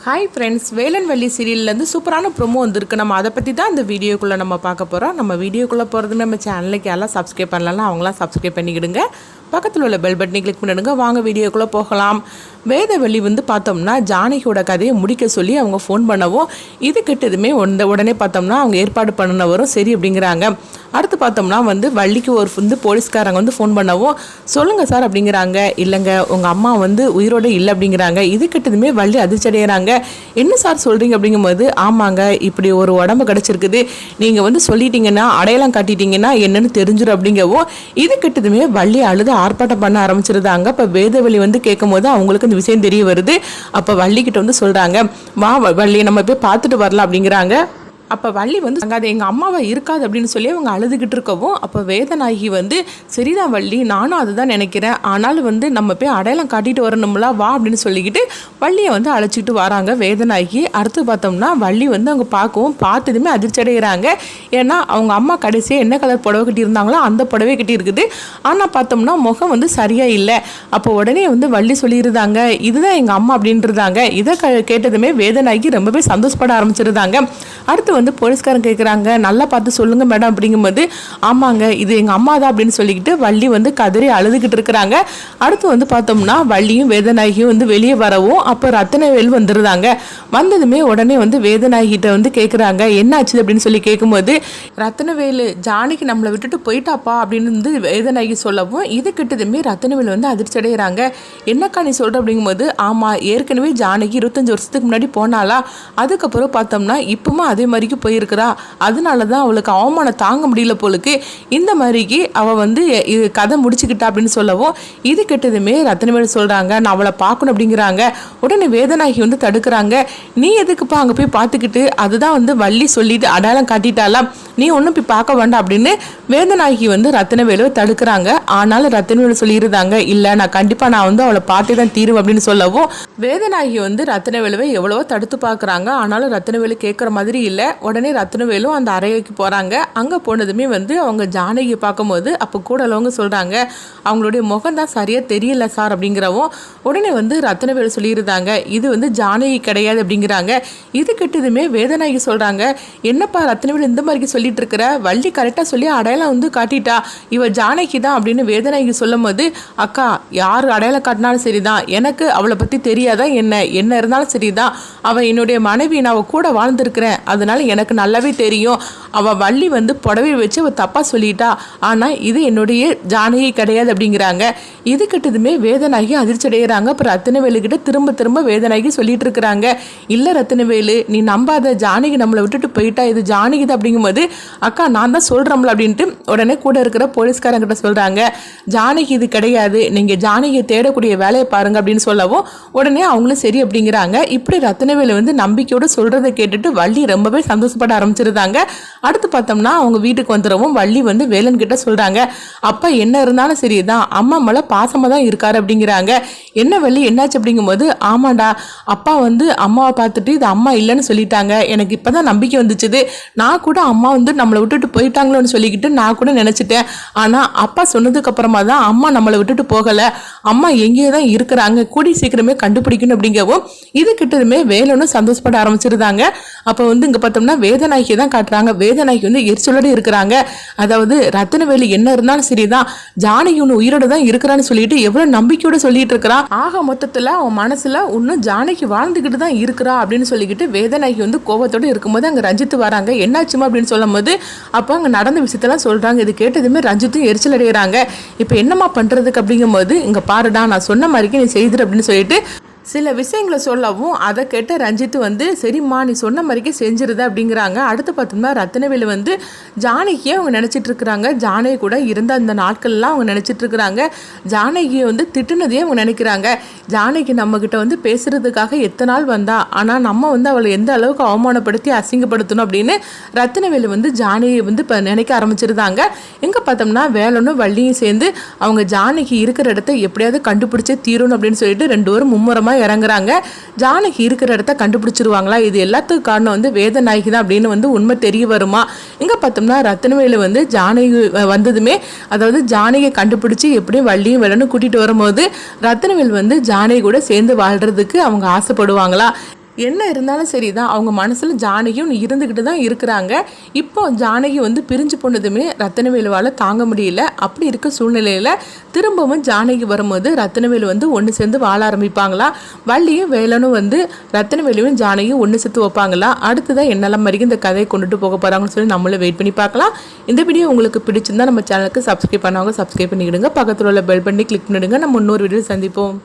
Hi friends, வேலன்வெள்ளி சீரியல்லேருந்து சூப்பரான promo வந்திருக்கு. நம்ம அதை பற்றி தான் இந்த வீடியோக்குள்ளே நம்ம பார்க்க போகிறோம். நம்ம வீடியோக்குள்ளே போகிறதுமே நம்ம சேனலுக்கு யாரெல்லாம் சப்ஸ்கிரைப் பண்ணலாம் அவங்களாம் சப்ஸ்கிரைப் பண்ணிக்கிடுங்க. பக்கத்தில் உள்ள பெல் பட்டனை கிளிக் பண்ணிடுங்க. வாங்க வீடியோக்குள்ளே போகலாம். வேதவெளி பார்த்தோம்னா ஜானகியோட கதையை முடிக்க சொல்லி அவங்க ஃபோன் பண்ணவும் இது கிட்டதுமே உடனே பார்த்தோம்னா அவங்க ஏற்பாடு பண்ணினவரும் சரி அப்படிங்கிறாங்க. அடுத்து பார்த்தோம்னா வள்ளிக்கு ஒரு போலீஸ்காரங்க ஃபோன் பண்ணவும் சொல்லுங்கள் சார் அப்படிங்கிறாங்க. இல்லைங்க, உங்கள் அம்மா உயிரோடு இல்லை அப்படிங்கிறாங்க. இது கிட்டதுமே வள்ளி அதிர்ச்சி அடைகிறாங்க. என்ன சார் சொல்கிறீங்க அப்படிங்கும்போது, ஆமாங்க, இப்படி ஒரு உடம்பு கிடச்சிருக்குது, நீங்கள் சொல்லிட்டீங்கன்னா அடையாளம் காட்டிட்டீங்கன்னா என்னன்னு தெரிஞ்சிடும் அப்படிங்கவும் இது கிட்டதுமே வள்ளி அழுது ஆர்ப்பாட்டம் பண்ண ஆரம்பிச்சிருந்தாங்க. இப்போ வேதவெளி கேட்கும் போது அவங்களுக்கு இந்த விஷயம் தெரிய வருது. அப்போ வள்ளிக்கிட்ட சொல்கிறாங்க, வா வள்ளி நம்ம போய் பார்த்துட்டு வரலாம் அப்படிங்கிறாங்க. அப்போ வள்ளி அது எங்கள் அம்மாவை இருக்காது அப்படின்னு சொல்லி அவங்க அழுதுகிட்டு இருக்கவும் அப்போ வேதநாயகி சரிதான் வள்ளி, நானும் அதுதான் நினைக்கிறேன், ஆனாலும் நம்ம போய் அடையாளம் காட்டிட்டு வரணும்ல, வா அப்படின்னு சொல்லிக்கிட்டு வள்ளியை அழைச்சிட்டு வராங்க வேதநாயகி. அடுத்து பார்த்தோம்னா வள்ளி அவங்க பார்த்ததுமே அதிர்ச்சி அடைகிறாங்க. ஏன்னா அவங்க அம்மா கடைசியாக என்ன கலர் புடவை கட்டியிருந்தாங்களோ அந்த புடவை கட்டி இருக்குது. ஆனால் பார்த்தோம்னா முகம் சரியாக இல்லை. அப்போ உடனே வள்ளி சொல்லியிருந்தாங்க, இதுதான் எங்கள் அம்மா அப்படின்றாங்க. இதை கேட்டதுமே வேதநாயகி ரொம்பவே சந்தோஷப்பட ஆரம்பிச்சிருந்தாங்க. அடுத்து போலீஸ்காரன் கேட்குறாங்க, நல்லா பார்த்து சொல்லுங்க மேடம் அப்படிங்கும்போது, ஆமாங்க இது எங்கள் அம்மா தான் அப்படின்னு சொல்லிக்கிட்டு வள்ளி கதறி அழுதுகிட்டு இருக்கிறாங்க. அடுத்து பார்த்தோம்னா வள்ளியும் வேதநாயகியும் வெளியே வரவும் அப்போ ரத்தினவேல் வந்துருந்தாங்க. வந்ததுமே உடனே வேதநாயகிட்ட கேட்குறாங்க, என்ன ஆச்சு அப்படின்னு சொல்லி கேட்கும்போது, ரத்தினவேலு ஜானகி நம்மளை விட்டுட்டு போயிட்டாப்பா அப்படின்னு வேதநாயகி சொல்லவும் இது கிட்டதுமே ரத்தினவேல் அதிர்ச்சி அடைகிறாங்க. என்னக்கா நீ சொல்கிற அப்படிங்கும்போது, ஆமாம், ஏற்கனவே ஜானகி 25 வருஷத்துக்கு முன்னாடி போனாலா, அதுக்கப்புறம் பார்த்தோம்னா இப்பவும் அதே மாதிரிக்கு போயிருக்கிறா, அதனால தான் அவளுக்கு அவமானம் தாங்க முடியல போலுக்கு, இந்த மாதிரிக்கு அவள் கதை முடிச்சுக்கிட்டா அப்படின்னு சொல்லவும் இது கெட்டதுமே ரத்தினவேல் சொல்கிறாங்க, நான் அவளை பார்க்கணும் அப்படிங்கிறாங்க. உடனே வேதநாயகி தடுக்கிறாங்க. நீ எதுக்குப்பா அங்கே போய் பார்த்துக்கிட்டு, அதுதான் வள்ளி சொல்லிட்டு அடையாளம் காட்டிட்டாலாம், நீ ஒன்றும் போய் பார்க்க வேண்டாம் அப்படின்னு வேதநாயகி ரத்தினவேலுவை தடுக்கிறாங்க. ஆனாலும் ரத்தினவேலு சொல்லியிருந்தாங்க, இல்லை நான் கண்டிப்பாக நான் அவளை பார்த்து தான் தீருவேன் அப்படின்னு சொல்லவும் வேதநாயகி ரத்தினவேலுவை எவ்வளவோ தடுத்து பார்க்குறாங்க. ஆனாலும் ரத்தினவேலு கேட்குற மாதிரி இல்லை. உடனே ரத்தினவேலும் அந்த அறைக்கு போகிறாங்க. அங்கே போனதுமே அவங்க ஜானகியை பார்க்கும்போது அப்போ கூட உள்ளவங்க சொல்கிறாங்க, அவங்களுடைய முகம் தான் சரியாக தெரியல சார் அப்படிங்கிறவும் உடனே ரத்தினவேலு சொல்லியிருந்தாங்க, இது ஜானகி கிடையாது அப்படிங்கிறாங்க. இது கிட்டதுமே வேதநாயகி சொல்கிறாங்க, என்னப்பா ரத்தினவேலு இந்த மாதிரி சொல்லிட்டு இருக்கிற, வள்ளி கரெக்டாக சொல்லி அடையாளம் காட்டிட்டா, இவ ஜானகி தான் அப்படின்னு வேதநாயகி சொல்லும் போது, அக்கா யார் அடையாளம் காட்டினாலும் சரிதான், எனக்கு அவளை பற்றி தெரியாதான் என்ன இருந்தாலும் சரிதான், அவள் என்னுடைய மனைவி, நான் அவள் கூட வாழ்ந்துருக்கிறேன், அதனால எனக்கு நல்லாவே தெரியும், அவள் வள்ளி புடவை வச்சு அவள் தப்பாக சொல்லிட்டா, ஆனால் இது என்னுடைய ஜானகி கிடையாது அப்படிங்கிறாங்க. இது கிட்டதுமே வேதநாயகி அதிர்ச்சி அடைகிறாங்க. அப்புறம் ரத்தினவேலு கிட்ட திரும்ப வேதநாயகி சொல்லிட்டு இருக்கிறாங்க, இல்லை ரத்தினவேலு நீ நம்பாத, ஜானகி நம்மளை விட்டுட்டு போயிட்டா, இது ஜானகி தான் அப்படிங்கும்போது, அக்கா நான் தான் சொல்கிறோம்ல அப்படின்ட்டு உடனே கூட இருக்கிற போலீஸ்காரங்கிட்ட சொல்கிறாங்க, ஜானகி இது கிடையாது, நீங்கள் ஜானகியை தேடக்கூடிய வேலையை பாருங்க அப்படின்னு சொல்லவும் உடனே அவங்களும் சரி அப்படிங்கிறாங்க. இப்படி ரத்தினவேலு நம்பிக்கையோடு சொல்கிறத கேட்டுட்டு வள்ளி ரொம்பவே சந்தோஷப்பட ஆரம்பிச்சிருந்தாங்க. அடுத்து பார்த்தோம்னா அவங்க வீட்டுக்கு வந்துடவும் வள்ளி வேலன் கிட்ட சொல்கிறாங்க, அப்பா என்ன இருந்தாலும் சரிதான், அம்மா மேலே பாசமாக தான் இருக்காரு அப்படிங்கிறாங்க. என்ன வள்ளி என்னாச்சு அப்படிங்கும்போது, ஆமாண்டா, அப்பா அம்மாவை பார்த்துட்டு இது அம்மா இல்லைன்னு சொல்லிட்டாங்க, எனக்கு இப்போ தான் நம்பிக்கை வந்துச்சுது, நான் கூட அம்மா நம்மளை விட்டுட்டு போயிட்டாங்களோன்னு சொல்லிக்கிட்டு நான் கூட நினச்சிட்டேன், ஆனால் அப்பா சொன்னதுக்கு அப்புறமா தான் அம்மா நம்மளை விட்டுட்டு போகலை, அம்மா எங்கேயோ தான் இருக்கிறாங்க, கூடி சீக்கிரமே கண்டுபிடிக்கணும் அப்படிங்கவும் இது கிட்டதுமே வேலனும் சந்தோஷப்பட ஆரம்பிச்சிருந்தாங்க. அப்போ இங்கே பார்த்தோம்னா வேதநாயகி தான் காட்டுறாங்க. வேதநாயகி எரிச்சலோடு இருக்கிறாங்க. அதாவது ரத்தினவேலு என்ன இருந்தாலும் சரிதான், ஜானகி ஒன்று உயிரோடு தான் இருக்கிறான்னு சொல்லிட்டு எவ்வளோ நம்பிக்கையோடு சொல்லிட்டு இருக்கிறான், ஆக மொத்தத்தில் அவன் மனசில் இன்னும் ஜானகி வாழ்ந்துக்கிட்டு தான் இருக்கிறா அப்படின்னு சொல்லிக்கிட்டு வேதநாயகி கோபத்தோடு இருக்கும்போது அங்கே ரஞ்சித் வராங்க. என்னாச்சுமா அப்படின்னு சொல்லும் போது அப்போ அங்கே நடந்த விஷயத்தெல்லாம் சொல்கிறாங்க. இது கேட்டதுமே ரஞ்சித்தும் எரிச்சல் அடைகிறாங்க. இப்போ என்னம்மா பண்ணுறதுக்கு அப்படிங்கும்போது, இங்கே பாருடா நான் சொன்ன மாதிரிக்கு நீ செய்துரு அப்படின்னு சொல்லிட்டு சில விஷயங்களை சொல்லவும் அதை கேட்ட ரஞ்சித் சரிம்மா நீ சொன்ன மாதிரிக்கே செஞ்சிருத அப்படிங்கிறாங்க. அடுத்து பார்த்தோம்னா ரத்தினவேலு ஜானகியை அவங்க நினச்சிட்டு இருக்கிறாங்க. ஜானகி கூட இருந்த அந்த நாட்கள்லாம் அவங்க நினச்சிட்டு இருக்கிறாங்க. ஜானகியை திட்டுனதையே அவங்க நினைக்கிறாங்க. ஜானகி நம்மக்கிட்ட பேசுறதுக்காக எத்தனை நாள் வந்தா, ஆனால் நம்ம அவளை எந்த அளவுக்கு அவமானப்படுத்தி அசிங்கப்படுத்தணும் அப்படின்னு ரத்தினவேலு ஜானகியை இப்போ நினைக்க ஆரம்பிச்சிருந்தாங்க. எங்கே பார்த்தோம்னா வேலனும் வள்ளியும் சேர்ந்து அவங்க ஜானகி இருக்கிற இடத்த எப்படியாவது கண்டுபிடிச்சே தீரணும் அப்படின்னு சொல்லிட்டு 2 பேரும் மும்முரமாக இறங்குறாங்க. ஜானகி இருக்கிற இடத்த கண்டுபிடிச்சிருவாங்களா, இது எல்லாத்துக்கும் காரணம் வேதநாயகி தான் அப்படின்னு உண்மை தெரிய வருமா. இங்க பார்த்தோம்னா ரத்தினவேலு ஜானகி வந்ததுமே, அதாவது ஜானகியை கண்டுபிடிச்சு எப்படியும் வள்ளியும் வேலனும் கூட்டிட்டு வரும்போது ரத்தினவேல் ஜானகி கூட சேர்ந்து வாழ்றதுக்கு அவங்க ஆசைப்படுவாங்களா. என்ன இருந்தாலும் சரி தான், அவங்க மனசில் ஜானகியும் இருந்துக்கிட்டு தான் இருக்கிறாங்க. இப்போ ஜானகி வந்து பிரிஞ்சு போனதுமே ரத்தினவேலுவால் தாங்க முடியல. அப்படி இருக்க சூழ்நிலையில் திரும்பவும் ஜானகி வரும்போது ரத்தினவேலு வந்து ஒன்று சேர்ந்து வாழ ஆரம்பிப்பாங்களா, வள்ளியும் வேலனும் வந்து ரத்தினவேலுவும் ஜானகியும் ஒன்று சேர்த்து வைப்பாங்களா, அடுத்ததான் என்னெல்லாம் மாதிரி இந்த கதையை கொண்டுட்டு போக போகிறாங்கன்னு சொல்லி நம்மளும் வெயிட் பண்ணி பார்க்கலாம். இந்த வீடியோ உங்களுக்கு பிடிச்சிருந்தா நம்ம சேனலுக்கு சப்ஸ்கிரைப் பண்ணவங்க சப்ஸ்கிரைப் பண்ணிக்கிடுங்க. பக்கத்தில் உள்ள பெல் பண்ணி கிளிக் பண்ணிடுங்க. நம்ம இன்னொரு வீடியோ சந்திப்போம்.